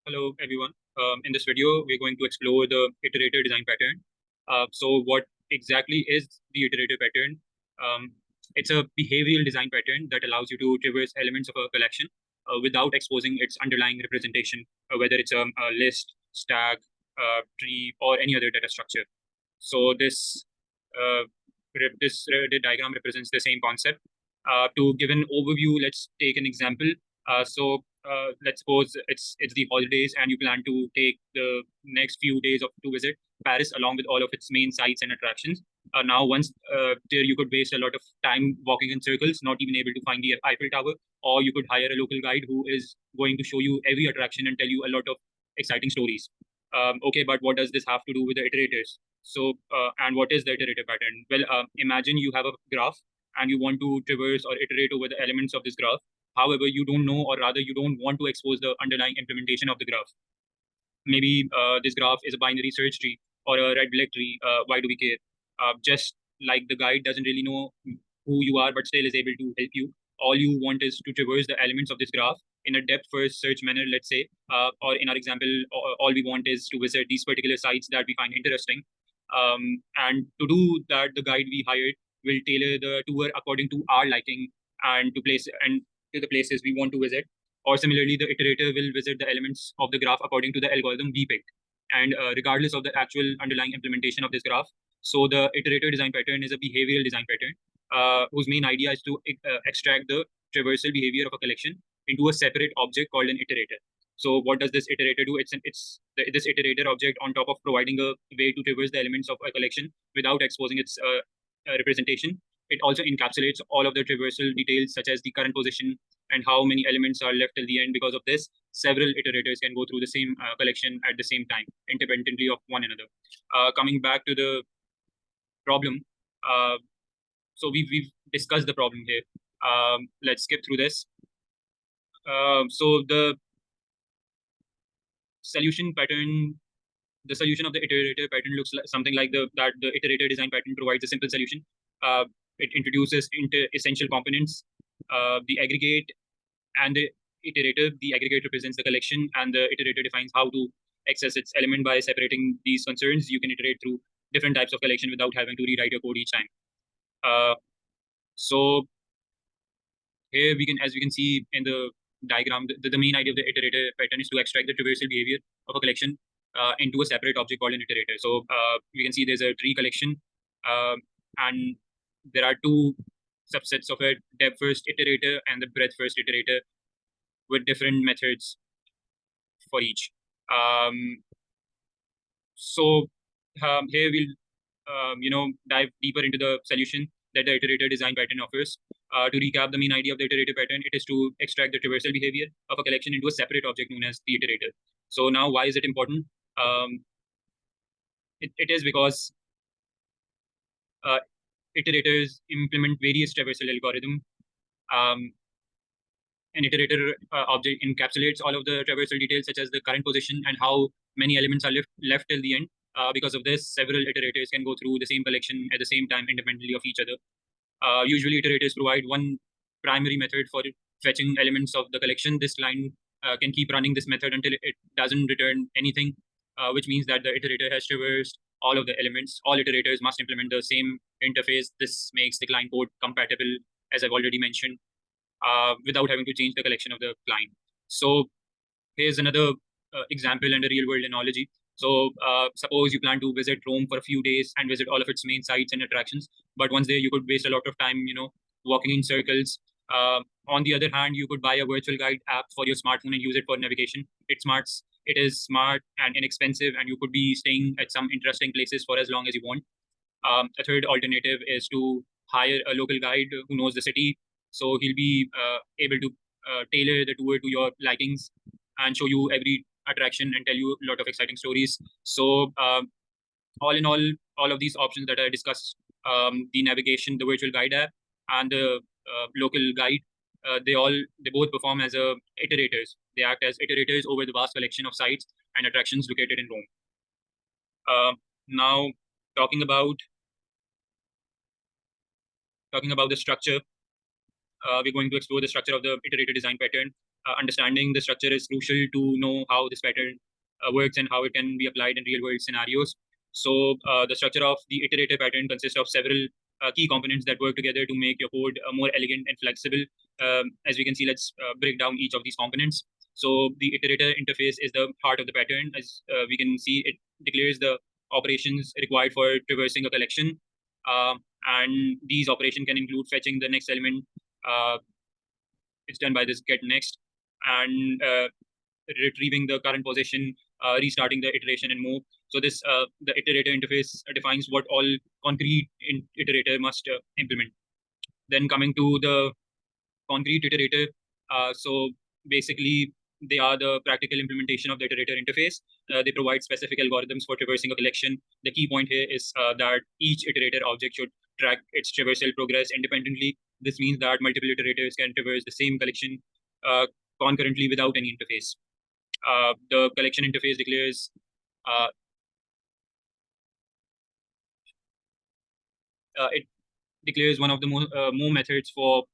Hello, everyone. In this video, we're going to explore the iterator design pattern. So what exactly is the iterator pattern? Um, it's a behavioral design pattern that allows you to traverse elements of a collection without exposing its underlying representation, whether it's a list, stack, tree, or any other data structure. So uh, this diagram represents the same concept. To give an overview, let's take an example. Let's suppose it's the holidays and you plan to take the next few days to visit Paris along with all of its main sites and attractions. Now, once there, you could waste a lot of time walking in circles, not even able to find the Eiffel Tower, or you could hire a local guide who is going to show you every attraction and tell you a lot of exciting stories. Okay, but what does this have to do with the iterators? And what is the iterator pattern? Well, imagine you have a graph and you want to traverse or iterate over the elements of this graph. However, you don't know, or rather, you don't want to expose the underlying implementation of the graph. Maybe this graph is a binary search tree or a red black tree. Why do we care? Just like the guide doesn't really know who you are, but still is able to help you. All you want is to traverse the elements of this graph in a depth first search manner, let's say. Or in our example, all we want is to visit these particular sites that we find interesting. And to do that, the guide we hired will tailor the tour according to our liking and to the places we want to visit. Or similarly, the iterator will visit the elements of the graph according to the algorithm we picked, and regardless of the actual underlying implementation of this graph. So the iterator design pattern is a behavioral design pattern whose main idea is to extract the traversal behavior of a collection into a separate object called an iterator. So what does this iterator do? This iterator object on top of providing a way to traverse the elements of a collection without exposing its representation. It also encapsulates all of the traversal details such as the current position and how many elements are left till the end. Because of this, several iterators can go through the same collection at the same time, independently of one another. Coming back to the problem, uh, so we've discussed the problem here. Let's skip through this. So solution pattern, the solution of the iterator pattern looks like something like the iterator design pattern provides a simple solution. It introduces essential components, the aggregate and the iterator. The aggregate represents the collection, and the iterator defines how to access its element. By separating these concerns, you can iterate through different types of collection without having to rewrite your code each time. Uh, so here we can, as we can see in the diagram, the main idea of the iterator pattern is to extract the traversal behavior of a collection into a separate object called an iterator. So we can see there's a tree collection, and there are two subsets of it: depth first iterator and the breadth first iterator, with different methods for each. Um, so here we'll dive deeper into the solution that the iterator design pattern offers. To recap the main idea of the iterator pattern, it is to extract the traversal behavior of a collection into a separate object known as the iterator. So now, why is it important? It is because uh, iterators implement various traversal algorithm. Um, an iterator object encapsulates all of the traversal details, such as the current position and how many elements are left till the end. Because of this, several iterators can go through the same collection at the same time, independently of each other. Usually, iterators provide one primary method for fetching elements of the collection. This line can keep running this method until it doesn't return anything, which means that the iterator has traversed all of the elements. All iterators must implement the same interface. This makes the client code compatible, as I've already mentioned, without having to change the collection of the client. So here's another example and a real world analogy. So suppose you plan to visit Rome for a few days and visit all of its main sites and attractions. But once there, you could waste a lot of time, walking in circles. On the other hand, you could buy a virtual guide app for your smartphone and use it for navigation. It is smart and inexpensive, and you could be staying at some interesting places for as long as you want. A third alternative is to hire a local guide who knows the city. So he'll be able to tailor the tour to your likings and show you every attraction and tell you a lot of exciting stories. So all in all of these options that I discussed, the navigation, the virtual guide app, and the local guide, they both perform as iterators. They act as iterators over the vast collection of sites and attractions located in Rome. Now, talking about the structure, we're going to explore the structure of the iterator design pattern. understanding the structure is crucial to know how this pattern works and how it can be applied in real world scenarios. So the structure of the iterator pattern consists of several key components that work together to make your code more elegant and flexible. As we can see, let's break down each of these components. So the iterator interface is the heart of the pattern. As we can see, it declares the operations required for traversing a collection. And these operations can include fetching the next element. It's done by this get next, and retrieving the current position, restarting the iteration, and more. So this the iterator interface defines what all concrete iterator must implement. Then coming to the concrete iterator, so basically they are the practical implementation of the iterator interface. They provide specific algorithms for traversing a collection. The key point here is that each iterator object should track its traversal progress independently. This means that multiple iterators can traverse the same collection concurrently without any interface. The collection interface declares it declares one of the more methods for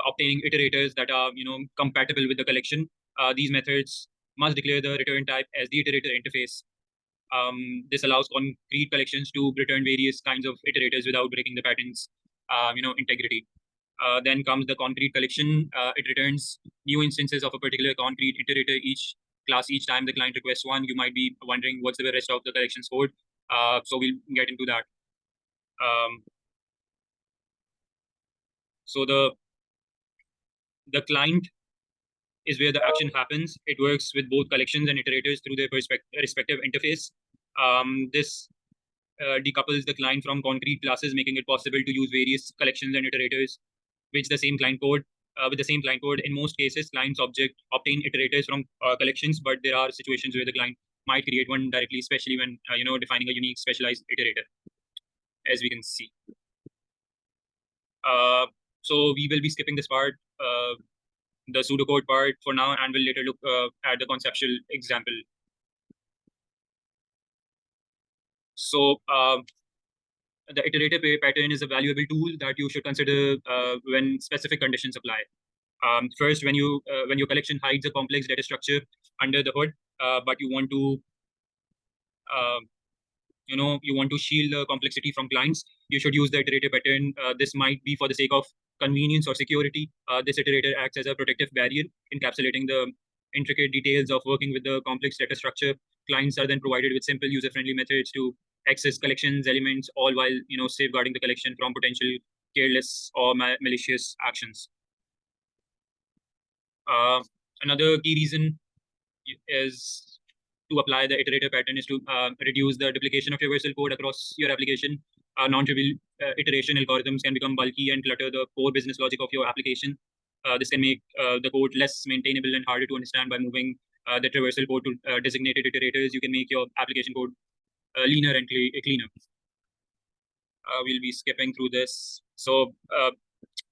obtaining iterators that are compatible with the collection. These methods must declare the return type as the iterator interface. This allows concrete collections to return various kinds of iterators without breaking the pattern's integrity. Then comes the concrete collection. It returns new instances of a particular concrete iterator each time the client requests one. You might be wondering what's the rest of the collections code. So we'll get into that. So the client is where the action happens. It works with both collections and iterators through their respective interface. This decouples the client from concrete classes, making it possible to use various collections and iterators with the same client code. In most cases, clients obtain iterators from collections, but there are situations where the client might create one directly, especially when defining a unique specialized iterator, as we can see. So we will be skipping this part, the pseudocode part for now, and we'll later look at the conceptual example. So the iterator pattern is a valuable tool that you should consider when specific conditions apply. First, when your collection hides a complex data structure under the hood, but you want to shield the complexity from clients, you should use the iterator pattern. This might be for the sake of convenience or security. This iterator acts as a protective barrier, encapsulating the intricate details of working with the complex data structure. Clients are then provided with simple user-friendly methods to access collections elements, all while safeguarding the collection from potential careless or malicious actions. Another key reason is to apply the iterator pattern is to reduce the duplication of traversal code across your application. Non-trivial iteration algorithms can become bulky and clutter the core business logic of your application. This can make the code less maintainable and harder to understand. By moving the traversal code to designated iterators, you can make your application code leaner and cleaner. We'll be skipping through this. So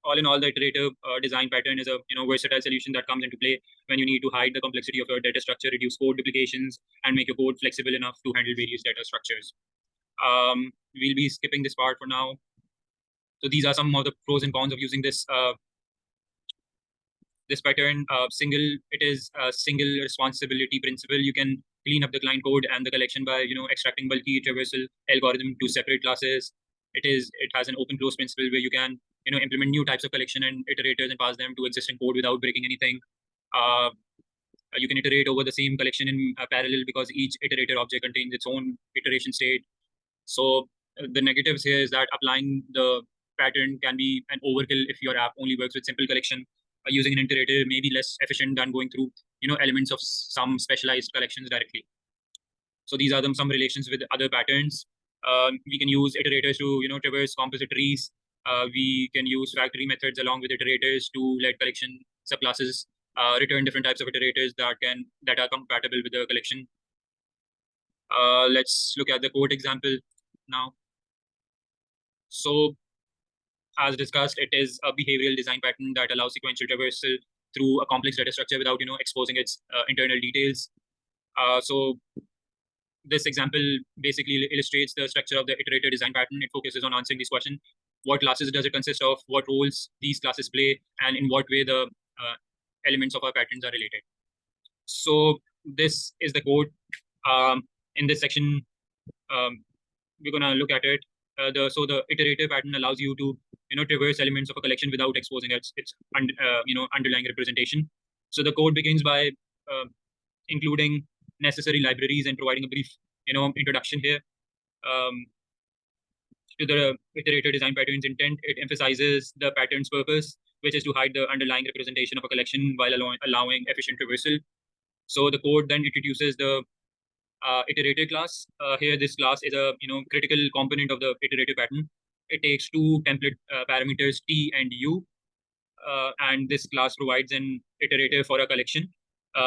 all in all, the iterator design pattern is a versatile solution that comes into play when you need to hide the complexity of your data structure, reduce code duplications, and make your code flexible enough to handle various data structures. We'll be skipping this part for now. So these are some of the pros and cons of using this pattern. It is a single responsibility principle. You can clean up the client code and the collection by extracting bulky traversal algorithm to separate classes. It has an open close principle where you can implement new types of collection and iterators and pass them to existing code without breaking anything. You can iterate over the same collection in parallel because each iterator object contains its own iteration state. So the negatives here is that applying the pattern can be an overkill if your app only works with simple collection. Using an iterator may be less efficient than going through elements of some specialized collections directly. So these are some relations with other patterns. We can use iterators to traverse composite trees. We can use factory methods along with iterators to let collection subclasses return different types of iterators that are compatible with the collection. Let's look at the code example now. So as discussed, it is a behavioral design pattern that allows sequential traversal through a complex data structure without exposing its internal details. So this example basically illustrates the structure of the iterator design pattern. It focuses on answering this question: what classes does it consist of? What roles these classes play? And in what way the elements of our patterns are related. So this is the code. In this section, we're gonna look at it. The iterative pattern allows you to traverse elements of a collection without exposing its underlying representation. So the code begins by including necessary libraries and providing a brief introduction here. To the iterator design pattern's intent, it emphasizes the pattern's purpose, which is to hide the underlying representation of a collection while allowing efficient traversal. So the code then introduces the iterator class. Here, this class is a critical component of the iterator pattern. It takes two template parameters t and u, and this class provides an iterator for a collection,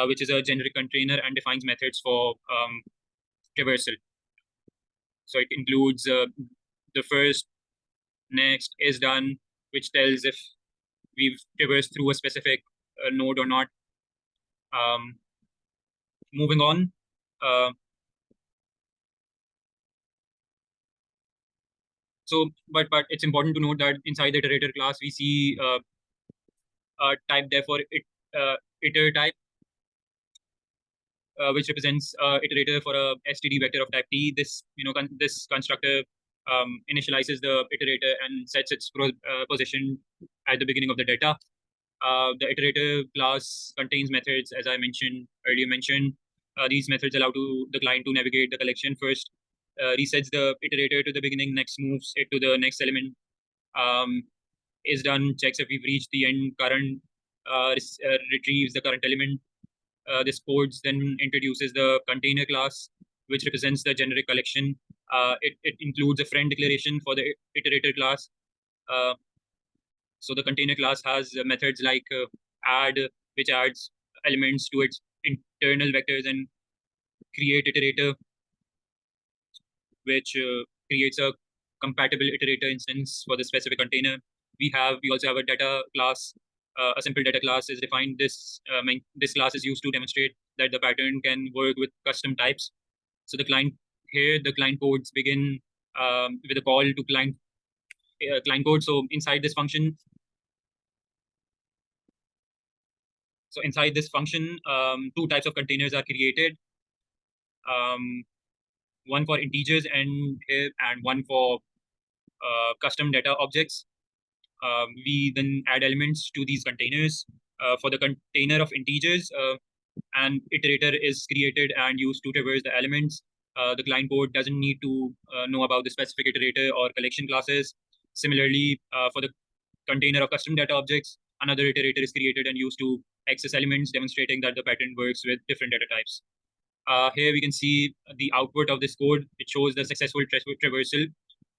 which is a generic container and defines methods for traversal. So it includes the first, next, is done, which tells if we've traversed through a specific node or not. Moving on. But it's important to note that inside the iterator class, we see a type there for iter type, which represents iterator for a std vector of type t. This this constructor initializes the iterator and sets its position at the beginning of the data. The iterator class contains methods, as I earlier mentioned. These methods allow the client to navigate the collection. First, resets the iterator to the beginning, next moves it to the next element. Is done, checks if we've reached the end current, retrieves the current element. This code then introduces the container class, which represents the generic collection. It includes a friend declaration for the iterator class. So the container class has methods like add, which adds elements to its internal vectors, and create iterator, which creates a compatible iterator instance for the specific container. We also have a data class. A simple data class is defined. This class is used to demonstrate that the pattern can work with custom types. So the client codes begin with a call to client code. So inside this function, two types of containers are created. One for integers and one for custom data objects. We then add elements to these containers. For the container of integers, an iterator is created and used to traverse the elements. The client code doesn't need to know about the specific iterator or collection classes. Similarly, for the container of custom data objects, another iterator is created and used to access elements, demonstrating that the pattern works with different data types. Here we can see the output of this code. It shows the successful traversal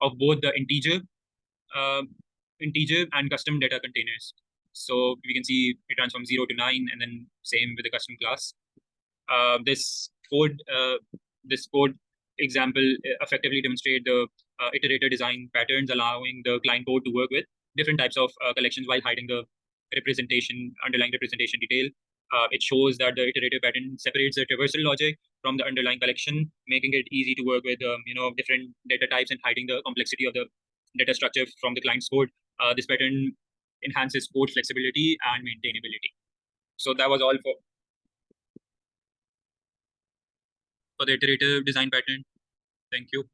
of both the integer and custom data containers. So we can see it runs from 0 to 9, and then same with the custom class. This code example effectively demonstrate the iterator design patterns, allowing the client code to work with different types of collections while hiding the underlying representation detail. It shows that the iterator pattern separates the traversal logic from the underlying collection, making it easy to work with different data types and hiding the complexity of the data structure from the client's code. This pattern enhances code flexibility and maintainability. So that was all for the iterative design pattern. Thank you.